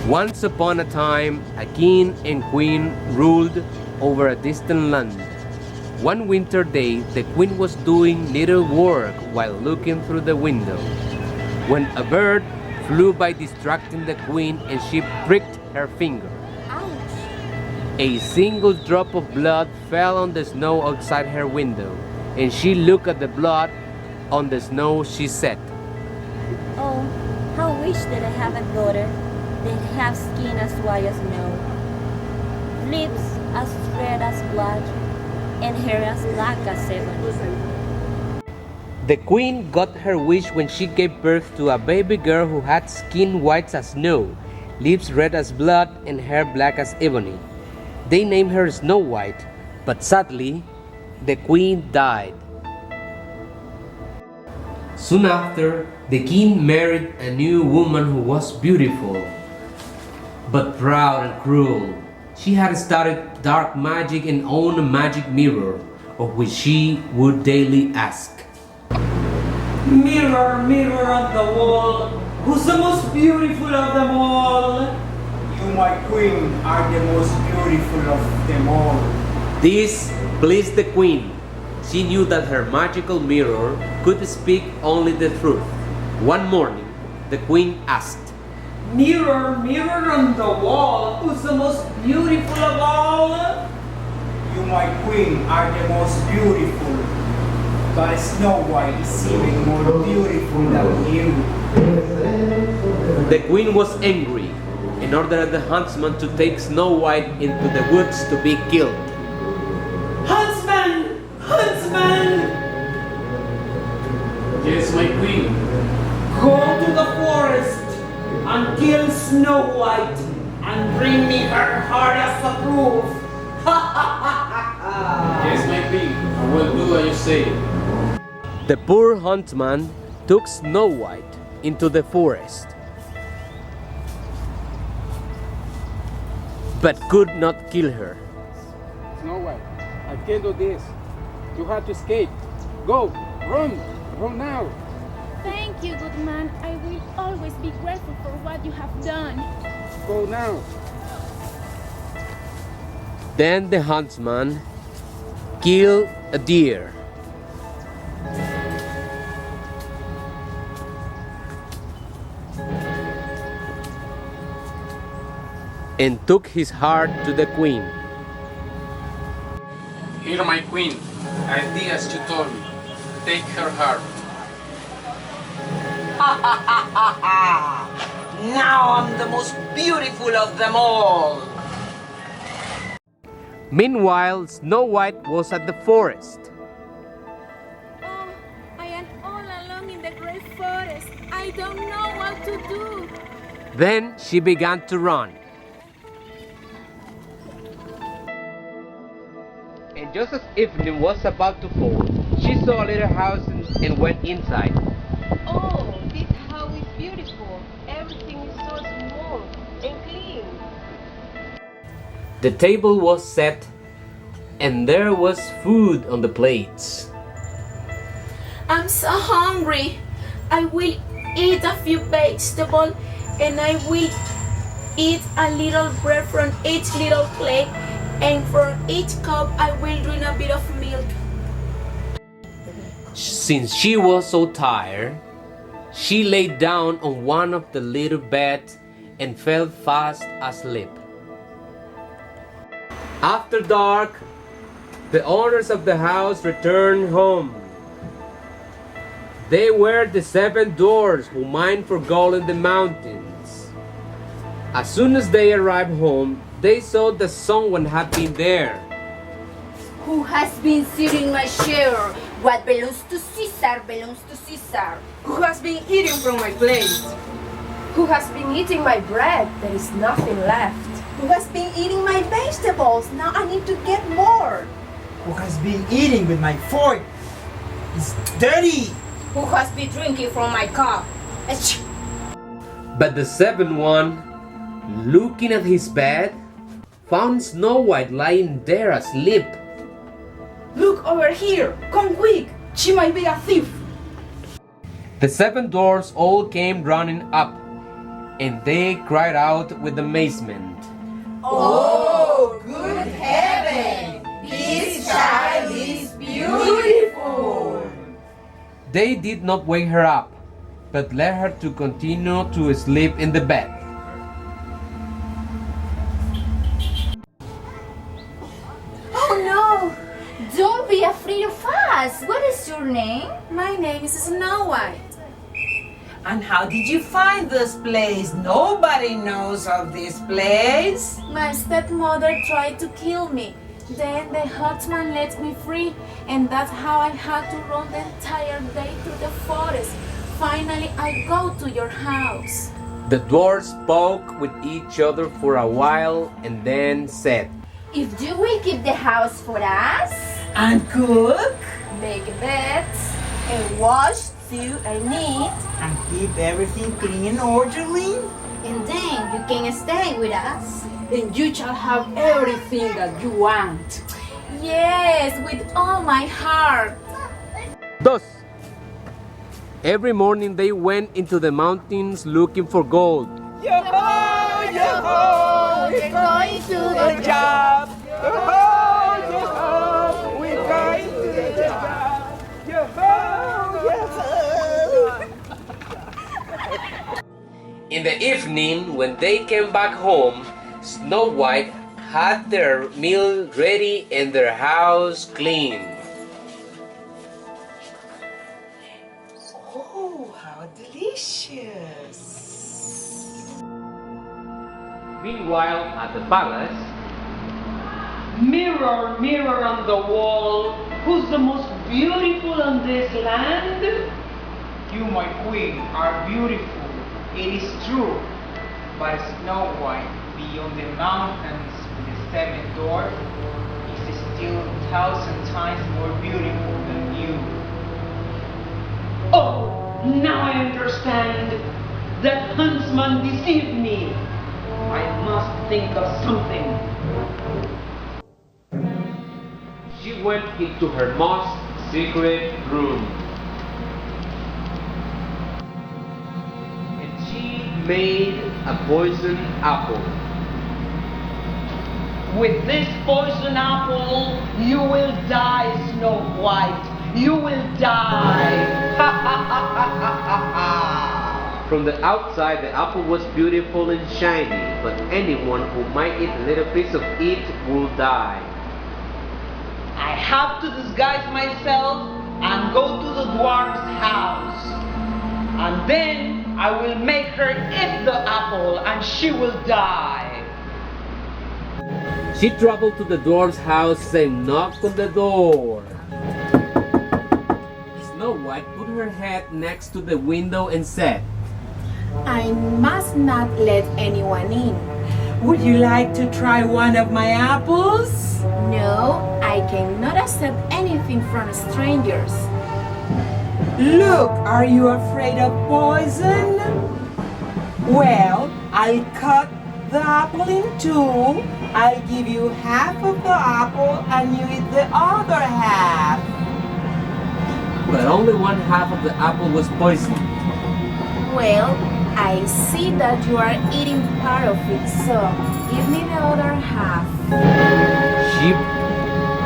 Once upon a time, a king and queen ruled over a distant land. One winter day, the queen was doing little work while looking through the window, when a bird flew by distracting the queen and she pricked her finger. Ouch! A single drop of blood fell on the snow outside her window, and she looked at the blood on the snow. She said, Oh, how wish that I have a daughter that have skin as white as snow, lips as red as blood, and hair as black as ebony. The queen got her wish when she gave birth to a baby girl who had skin white as snow, lips red as blood, and hair black as ebony. They named her Snow White, but sadly, the queen died. Soon after, the king married a new woman who was beautiful, but proud and cruel. She had studied dark magic and owned a magic mirror, of which she would daily ask, Mirror, mirror on the wall, who's the most beautiful of them all? You, my queen, are the most beautiful of them all. This pleased the queen. She knew that her magical mirror could speak only the truth. One morning, the queen asked, Mirror, mirror on the wall, who's the most beautiful of all? You, my queen, are the most beautiful. But Snow White is even more beautiful than you. The queen was angry and ordered the huntsman to take Snow White into the woods to be killed. Huntsman! Huntsman! Yes, my queen. Go to the forest and kill Snow White and bring me her heart as a proof. Yes, my queen. I will do as you say. The poor huntsman took Snow White into the forest, but could not kill her. Snow White, I can't do this. You have to escape. Go, run, run now. Thank you, good man. I will always be grateful for what you have done. Go now. Then the huntsman killed a deer. And took his heart to the queen. Here, my queen. I did as you told me. Take her heart. Now I'm the most beautiful of them all. Meanwhile, Snow White was at the forest. Oh, I am all alone in the great forest. I don't know what to do. Then she began to run. And just as evening was about to fall, she saw a little house and went inside. Oh, this house is beautiful. Everything is so small and clean. The table was set, and there was food on the plates. I'm so hungry. I will eat a few vegetables and I will eat a little bread from each little plate, and from each cup I will drink a bit of milk. Since she was so tired, she lay down on one of the little beds and fell fast asleep. After dark, the owners of the house returned home. They were the 7 dwarfs who mined for gold in the mountains. As soon as they arrived home, they saw that someone had been there. Who has been sitting in my chair? What belongs to Caesar belongs to Caesar. Who has been eating from my plate? Who has been eating my bread? There is nothing left. Who has been eating my vegetables? Now I need to get more. Who has been eating with my fork? It's dirty. Who has been drinking from my cup? Achoo! But the 7th one, looking at his bed, found Snow White lying there asleep. Look over here. Come quick. She might be a thief. The 7 dwarfs all came running up, and they cried out with amazement. Oh, good heaven! This child is beautiful! They did not wake her up, but left her to continue to sleep in the bed. Oh no! Don't be afraid of us! What is your name? My name is Snow White. And how did you find this place? Nobody knows of this place. My stepmother tried to kill me. Then the huntsman let me free, and that's how I had to run the entire day through the forest. Finally, I go to your house. The dwarves spoke with each other for a while and then said, If you will keep the house for us, And cook. Make beds, And wash, sew, and knit. And keep everything clean and orderly. and then you can stay with us. Then you shall have everything that you want. yes, with all my heart. Thus, every morning they went into the mountains looking for gold. Yo-ho! Yo-ho! We're going to the job! Yo-ho! Yo-ho! We're going to the job! Yo-ho! Yo-ho! In the evening, when they came back home, Snow White had their meal ready and their house clean. Oh, how delicious! Meanwhile, at the palace, Mirror, mirror on the wall, who's the most beautiful on this land? You, my queen, are beautiful. It is true. But Snow White, beyond the mountains with the seven dwarfs, is still 1,000 times more beautiful than you. Oh, now I understand. That huntsman deceived me. I must think of something. she went into her most secret room. And she made a poison apple. With this poison apple, you will die, Snow White. You will die. From the outside, the apple was beautiful and shiny, but anyone who might eat a little piece of it will die. I have to disguise myself and go to the dwarf's house. And then I will make her eat the apple and she will die. She traveled to the dwarf's house and knocked on the door. Snow White put her head next to the window and said, I must not let anyone in. Would you like to try one of my apples? No, I cannot accept anything from strangers. Look, are you afraid of poison? Well, I'll cut the apple in two. I'll give you half of the apple and you eat the other half. but only one half of the apple was poisoned. Well, I see that you are eating part of it, so give me the other half. She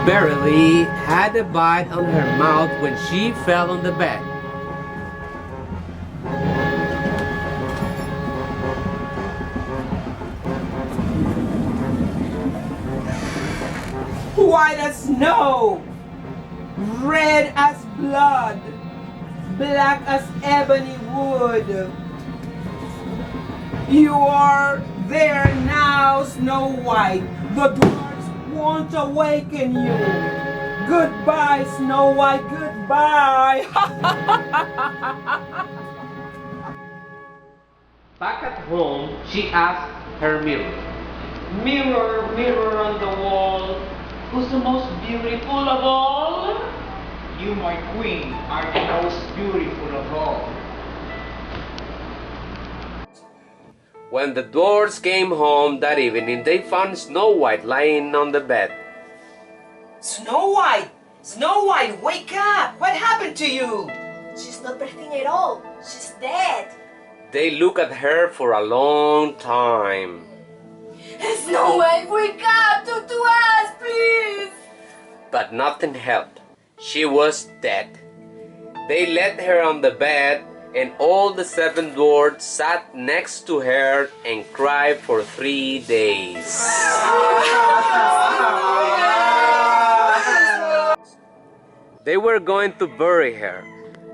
barely had a bite on her mouth when she fell on the bed. White as snow, red as blood, black as ebony wood. You are there now, Snow White. The dwarfs won't awaken you. Goodbye, Snow White, goodbye. Back at home, she asked her mirror, Mirror, mirror on the wall, who's the most beautiful of all? You, my queen, are the most beautiful of all. When the dwarfs came home that evening, they found Snow White lying on the bed. Snow White! Snow White, wake up! What happened to you? She's not breathing at all. She's dead. They looked at her for a long time. Snow White, wake up! Talk to us, please! But nothing helped. She was dead. They laid her on the bed, and all the 7 dwarfs sat next to her and cried for 3 days. They were going to bury her,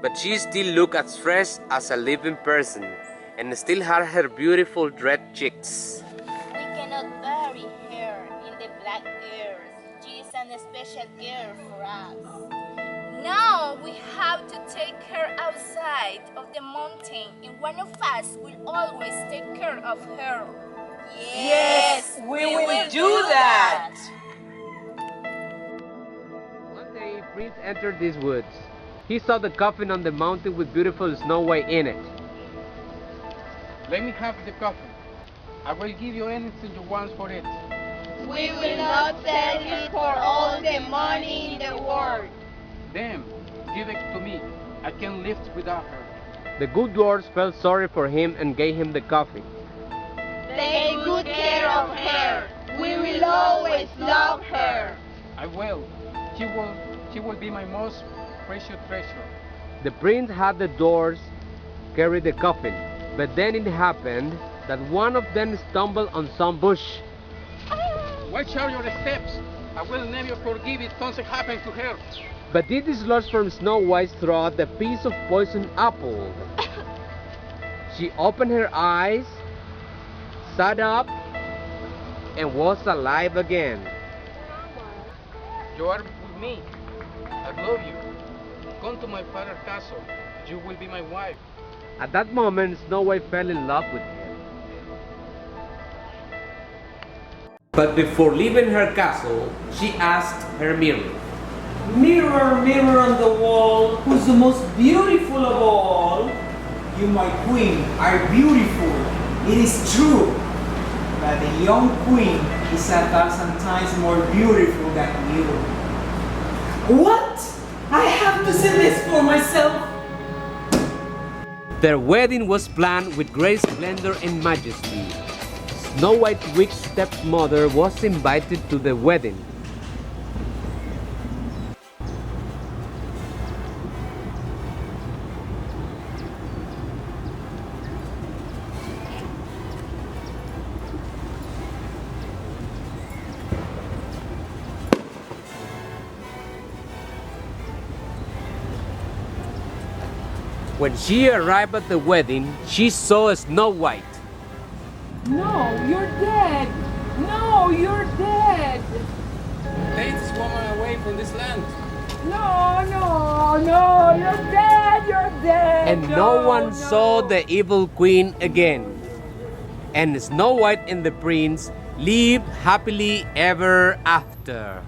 but she still looked as fresh as a living person and still had her beautiful red cheeks. We cannot bury her in the black earth. She is an special girl for us. No, we have to take her outside of the mountain, and one of us will always take care of her. Yes, we will do that. One day, Prince entered these woods. He saw the coffin on the mountain with beautiful Snow White in it. Let me have the coffin. I will give you anything you want for it. We will not sell it for all the money in the world. Then, give it to me. I can live without her. The good dwarfs felt sorry for him and gave him the coffin. Take good care of her. We will always love her. I will. She will be my most precious treasure. The prince had the dwarfs carry the coffin, but then it happened that one of them stumbled on some bush. Watch out your steps. I will never forgive it. Something happened to her. But it dislodged from Snow White's throat the piece of poisoned apple. She opened her eyes, sat up, and was alive again. You are with me. I love you. Come to my father's castle. You will be my wife. At that moment, Snow White fell in love with him. But before leaving her castle, she asked her mirror, Mirror, mirror on the wall, who's the most beautiful of all? You, my queen, are beautiful. It is true. But the young queen is 1,000 times more beautiful than you. What? I have to see this for myself. Their wedding was planned with great splendor and majesty. Snow White's weak stepmother was invited to the wedding. When she arrived at the wedding, she saw Snow White. No, you're dead. No, you're dead. Take this woman away from this land. No, no, no, you're dead. You're dead. And no one saw the evil queen again. And Snow White and the prince lived happily ever after.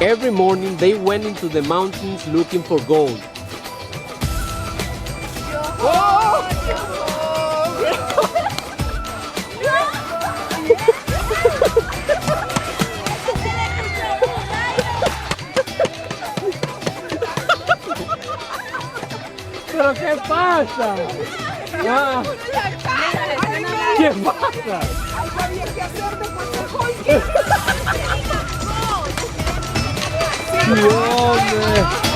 Every morning they went into the mountains looking for gold. ¿Pero qué pasa? Ah, ¿qué pasa? Algo había que hacer después de Jorge. ¡Sí, hombre!